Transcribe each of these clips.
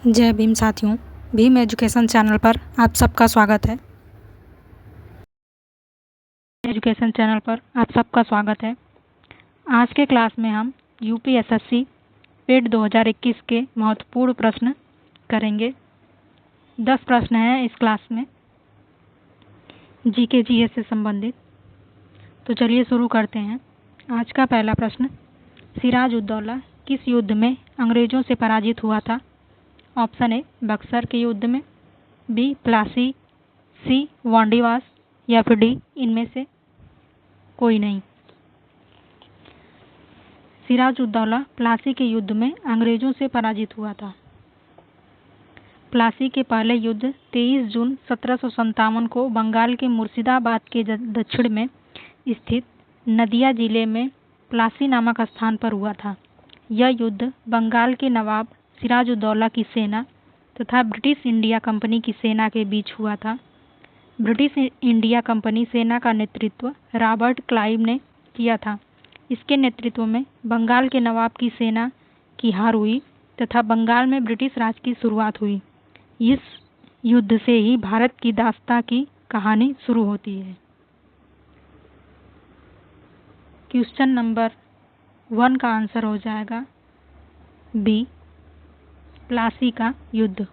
जय भीम साथियों, Bhim education channel पर आप सबका स्वागत है। आज के क्लास में हम यूपीएसएससी पेड 2021 के महत्वपूर्ण प्रश्न करेंगे। 10 प्रश्न हैं इस क्लास में जीके जीएस से संबंधित। तो चलिए शुरू करते हैं। आज का पहला प्रश्न, सिराज उद दौला किस युद्ध में अंग्रेजों से पराजित हुआ था? ऑप्शन ए बक्सर के युद्ध में, बी प्लासी, सी वांडीवास या फिर डी इनमें से कोई नहीं। सिराज उद दौला प्लासी के युद्ध में अंग्रेजों से पराजित हुआ था। प्लासी के पहले युद्ध 23 जून 1757 को बंगाल के मुर्शिदाबाद के दक्षिण में स्थित नदिया जिले में प्लासी नामक स्थान पर हुआ था। यह युद्ध बंगाल के नवाब सिराज उद दौला की सेना तथा ब्रिटिश इंडिया कंपनी की सेना के बीच हुआ था। ब्रिटिश इंडिया कंपनी सेना का नेतृत्व रॉबर्ट क्लाइव ने किया था। इसके नेतृत्व में बंगाल के नवाब की सेना की हार हुई तथा बंगाल में ब्रिटिश राज की शुरुआत हुई। इस युद्ध से ही भारत की दास्तां की कहानी शुरू होती है। क्वेश्चन नंबर 1 का आंसर हो जाएगा बी प्लासी का युद्ध।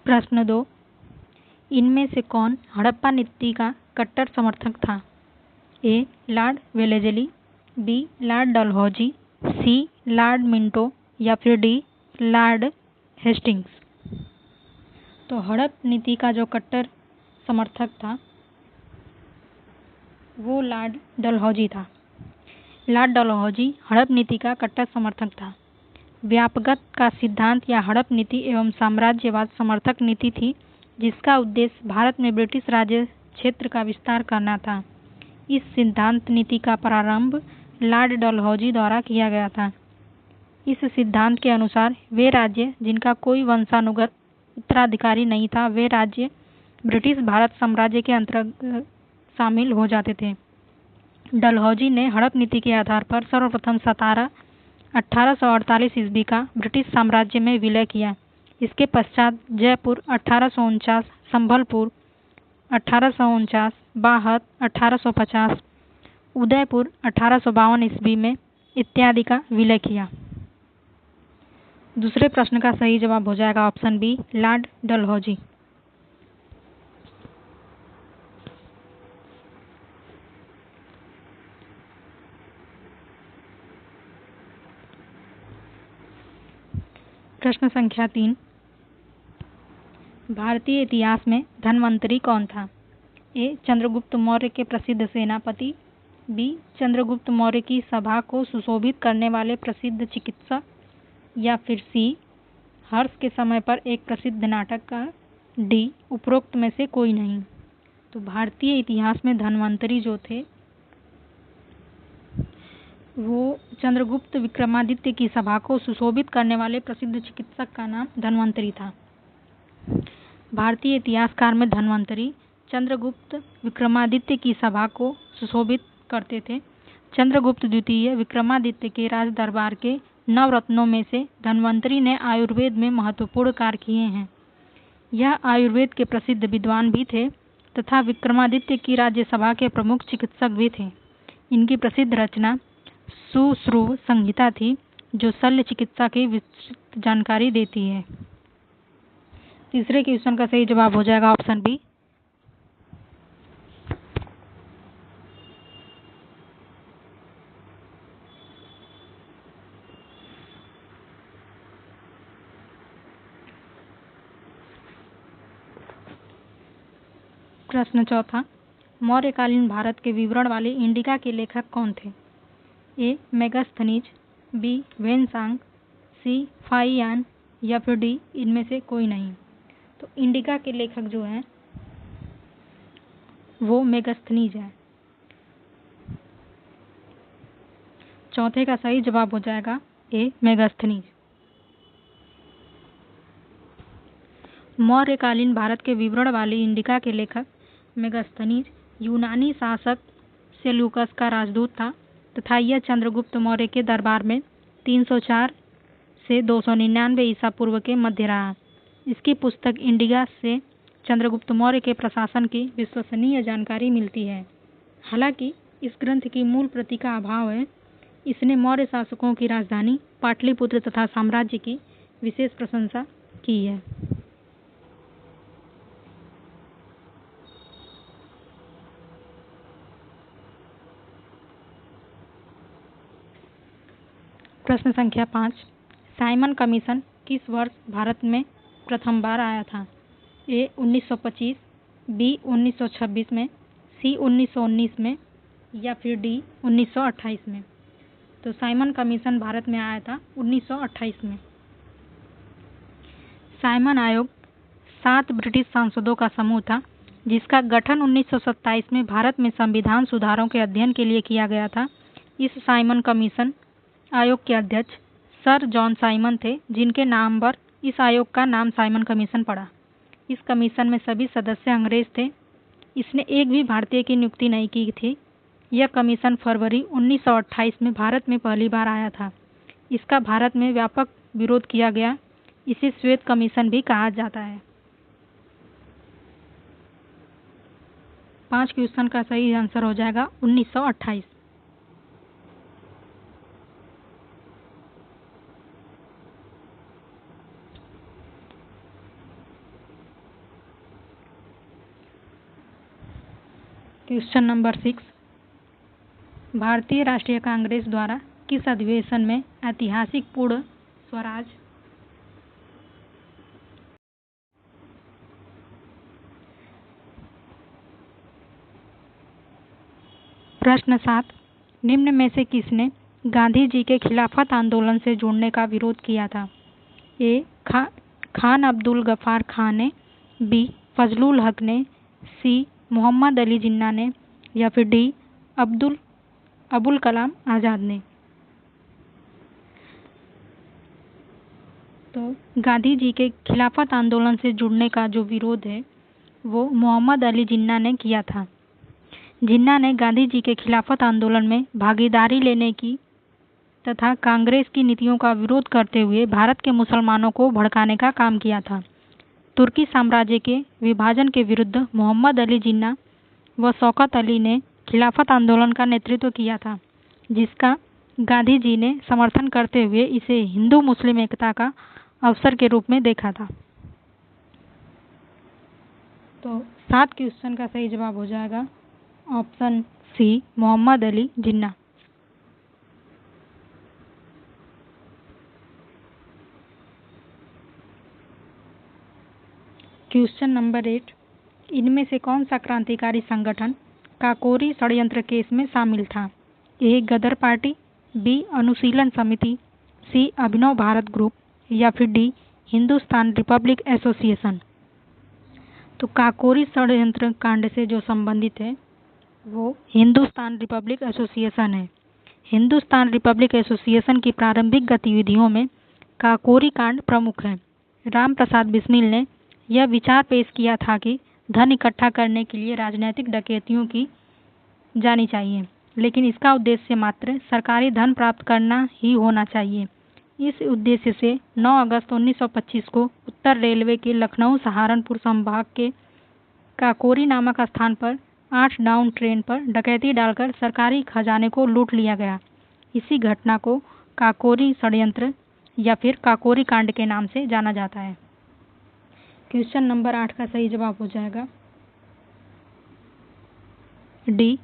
प्रश्न 2, इनमें से कौन हड़प्पा नीति का कट्टर समर्थक था? A Lord Wellesley, B Lord Dalhousie, C Lord Minto या फिर डी लॉर्ड हेस्टिंग्स। तो हड़प्पा नीति का जो कट्टर समर्थक था वो लॉर्ड डलहौजी था। लॉर्ड डलहौजी हड़प्पा नीति का कट्टर समर्थक था। व्यापकता का सिद्धांत या हड़प्पा नीति एवं साम्राज्यवाद समर्थक नीति थी, जिसका उद्देश्य भारत में ब्रिटिश राज्य क्षेत्र का विस्तार करना था। इस सिद्धांत नीति का प्रारंभ लॉर्ड डलहौजी द्वारा किया गया था। इस सिद्धांत के अनुसार वे राज्य जिनका कोई वंशानुगत उत्तराधिकारी नहीं था, वे राज्य ब्रिटिश भारत साम्राज्य के अंतर्गत शामिल हो जाते थे। डलहौजी ने हड़प्पा नीति के आधार पर सर्वप्रथम 1848 ईस्वी का ब्रिटिश साम्राज्य में विलय किया। इसके पश्चात जयपुर 1849, संभलपुर 1849, बाहत 1850, उदयपुर 1852 ईस्वी में इत्यादि का विलय किया। दूसरे प्रश्न का सही जवाब हो जाएगा ऑप्शन बी लॉर्ड डलहौजी। प्रश्न संख्या 3, भारतीय इतिहास में धन्वंतरी कौन था? ए चंद्रगुप्त मौर्य के प्रसिद्ध सेनापति, बी चंद्रगुप्त मौर्य की सभा को सुशोभित करने वाले प्रसिद्ध चिकित्सक या फिर सी हर्ष के समय पर एक प्रसिद्ध नाटककार, डी उपरोक्त में से कोई नहीं। तो भारतीय इतिहास में धन्वंतरी जो थे वो चंद्रगुप्त विक्रमादित्य की सभा को सुशोभित करने वाले प्रसिद्ध चिकित्सक का नाम धन्वंतरी था। भारतीय इतिहासकार में धन्वंतरी चंद्रगुप्त विक्रमादित्य की सभा को सुशोभित करते थे। चंद्रगुप्त द्वितीय विक्रमादित्य के राज दरबार के नवरत्नों में से धन्वंतरी ने आयुर्वेद में महत्वपूर्ण कार्य किए हैं। यह आयुर्वेद के प्रसिद्ध विद्वान भी थे तथा विक्रमादित्य की राज्यसभा के प्रमुख चिकित्सक भी थे। इनकी प्रसिद्ध रचना सुश्रुव संहिता थी, जो शल्य चिकित्सा की विस्तृत जानकारी देती है। तीसरे क्वेश्चन का सही जवाब हो जाएगा ऑप्शन बी। प्रश्न चौथा, मौर्यकालीन भारत के विवरण वाले इंडिका के लेखक कौन थे? ए मेगास्थनीज, बी वेनसांग, सी फाइयान या फिर डी इनमें से कोई नहीं। तो इंडिका के लेखक जो हैं वो मेगास्थनीज है। चौथे का सही जवाब हो जाएगा ए. मेगास्थनीज। मौर्यकालीन भारत के विवरण वाली इंडिका के लेखक मेगास्थनीज यूनानी शासक सेल्यूकस का राजदूत था तथा यह चंद्रगुप्त मौर्य के दरबार में 304 से 299 ईसा पूर्व के मध्य रहा। इसकी पुस्तक इंडिका से चंद्रगुप्त मौर्य के प्रशासन की विश्वसनीय जानकारी मिलती है। हालांकि इस ग्रंथ की मूल प्रति का अभाव है। इसने मौर्य शासकों की राजधानी पाटलिपुत्र तथा साम्राज्य की विशेष प्रशंसा की है। प्रश्न संख्या 5, साइमन कमीशन किस वर्ष भारत में प्रथम बार आया था? ए. 1925, बी. 1926 में, सी. 1919 में या फिर डी. 1928 में। तो साइमन कमीशन भारत में आया था 1928 में। साइमन आयोग 7 ब्रिटिश सांसदों का समूह था जिसका गठन 1927 में भारत में संविधान सुधारों के अध्ययन के लिए किया गया था। इस साइमन कमीशन आयोग के अध्यक्ष सर जॉन साइमन थे, जिनके नाम पर इस आयोग का नाम साइमन कमीशन पड़ा। इस कमीशन में सभी सदस्य अंग्रेज थे। इसने एक भी भारतीय की नियुक्ति नहीं की थी। यह कमीशन फरवरी 1928 में भारत में पहली बार आया था। इसका भारत में व्यापक विरोध किया गया। इसे श्वेत कमीशन भी कहा जाता है। 5 क्वेश्चन का सही आंसर हो जाएगा 1928। क्वेश्चन नंबर 6, भारतीय राष्ट्रीय कांग्रेस द्वारा किस अधिवेशन में ऐतिहासिक पूर्ण स्वराज प्रश्न 7, निम्न में से किसने गांधी जी के खिलाफत आंदोलन से जुड़ने का विरोध किया था? ए. खान अब्दुल गफार खान ने, बी. फजलुल हक ने, सी. मोहम्मद अली जिन्ना ने या फिर डी. अबुल कलाम आज़ाद ने। तो गांधी जी के खिलाफत आंदोलन से जुड़ने का जो विरोध है वो मोहम्मद अली जिन्ना ने किया था। जिन्ना ने गांधी जी के खिलाफत आंदोलन में भागीदारी लेने की तथा कांग्रेस की नीतियों का विरोध करते हुए भारत के मुसलमानों को भड़काने का काम किया था। तुर्की साम्राज्य के विभाजन के विरुद्ध मोहम्मद अली जिन्ना व शौकत अली ने खिलाफत आंदोलन का नेतृत्व किया था, जिसका गांधी जी ने समर्थन करते हुए इसे हिंदू मुस्लिम एकता का अवसर के रूप में देखा था। तो 7 क्वेश्चन का सही जवाब हो जाएगा option C, Mohammad Ali Jinnah. Question number 8, इनमें से कौन सा क्रांतिकारी संगठन काकोरी षड्यंत्र केस में शामिल था? ए. गदर पार्टी, बी. अनुशीलन समिति, सी. अभिनव भारत ग्रुप या फिर डी. Hindustan Republic association. तो काकोरी षड्यंत्र कांड से जो संबंधित है वो हिंदुस्तान रिपब्लिक एसोसिएशन है। हिंदुस्तान रिपब्लिक एसोसिएशन की प्रारंभिक गतिविधियों में काकोरी कांड प्रमुख है। राम प्रसाद बिस्मिल ने यह विचार पेश किया था कि धन इकट्ठा करने के लिए राजनीतिक डकैतियों की जानी चाहिए, लेकिन इसका उद्देश्य मात्र सरकारी धन प्राप्त करना ही होना चाहिए। इस उद्देश्य से 9 अगस्त 1925 को उत्तर रेलवे के लखनऊ सहारनपुर संभाग के काकोरी नामक स्थान पर 8 डाउन ट्रेन पर डकैती डालकर सरकारी खजाने को लूट लिया गया। इसी घटना को काकोरी षड्यंत्र या फिर काकोरी कांड के नाम से जाना जाता है। क्वेश्चन नंबर 8 का सही जवाब हो जाएगा D.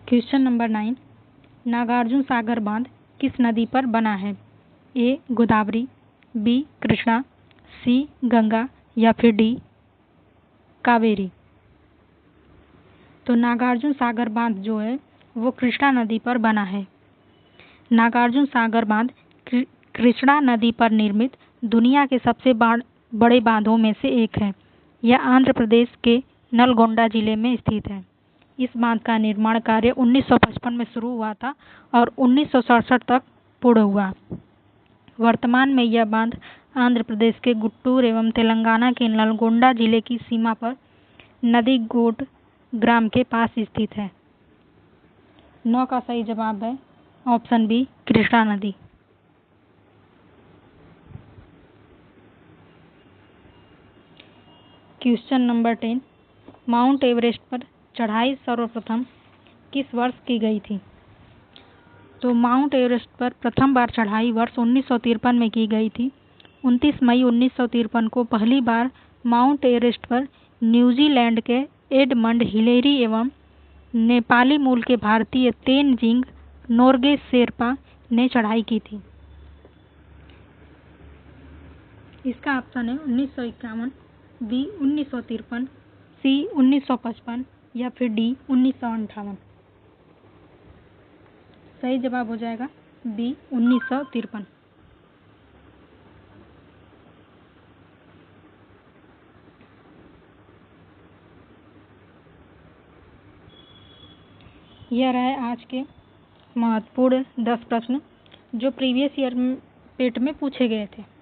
Question number 9, Nagarjuna Sagar बांध किस नदी पर बना है? ए. गोदावरी, बी. कृष्णा, सी. गंगा या फिर डी. कावेरी। तो नागार्जुन सागर बांध जो है वो कृष्णा नदी पर बना है। नागार्जुन सागर बांध कृष्णा नदी पर निर्मित दुनिया के सबसे बड़े बांधों में से एक है। यह आंध्र प्रदेश के नलगोंडा जिले में स्थित है। इस बांध का निर्माण कार्य 1955 में शुरू हुआ था और 1967 तक पूर्ण हुआ। वर्तमान में यह बांध आंध्र प्रदेश के गुट्टूर एवं तेलंगाना के नलगोंडा जिले की सीमा पर नदीगोड ग्राम के पास स्थित है। 9 का सही जवाब है ऑप्शन बी, कृष्णा नदी। क्वेश्चन नंबर 10, माउंट एवरेस्ट पर चढ़ाई सर्वप्रथम किस वर्ष की गई थी? तो माउंट एवरेस्ट पर प्रथम बार चढ़ाई वर्ष 1953 में की गई थी। 29 मई 1953 को पहली बार माउंट एवरेस्ट पर न्यूजीलैंड के एडमंड हिलेरी एवं नेपाली मूल के भारतीय तेनजिंग नोर्गे शेरपा ने चढ़ाई की थी। इसका ऑप्शन है 1951, बी 1953, सी 1955 या फिर डी 1958। सही जवाब हो जाएगा बी 1953। यह रहे आज के महत्वपूर्ण 10 प्रश्न जो प्रीवियस ईयर पेट में पूछे गए थे।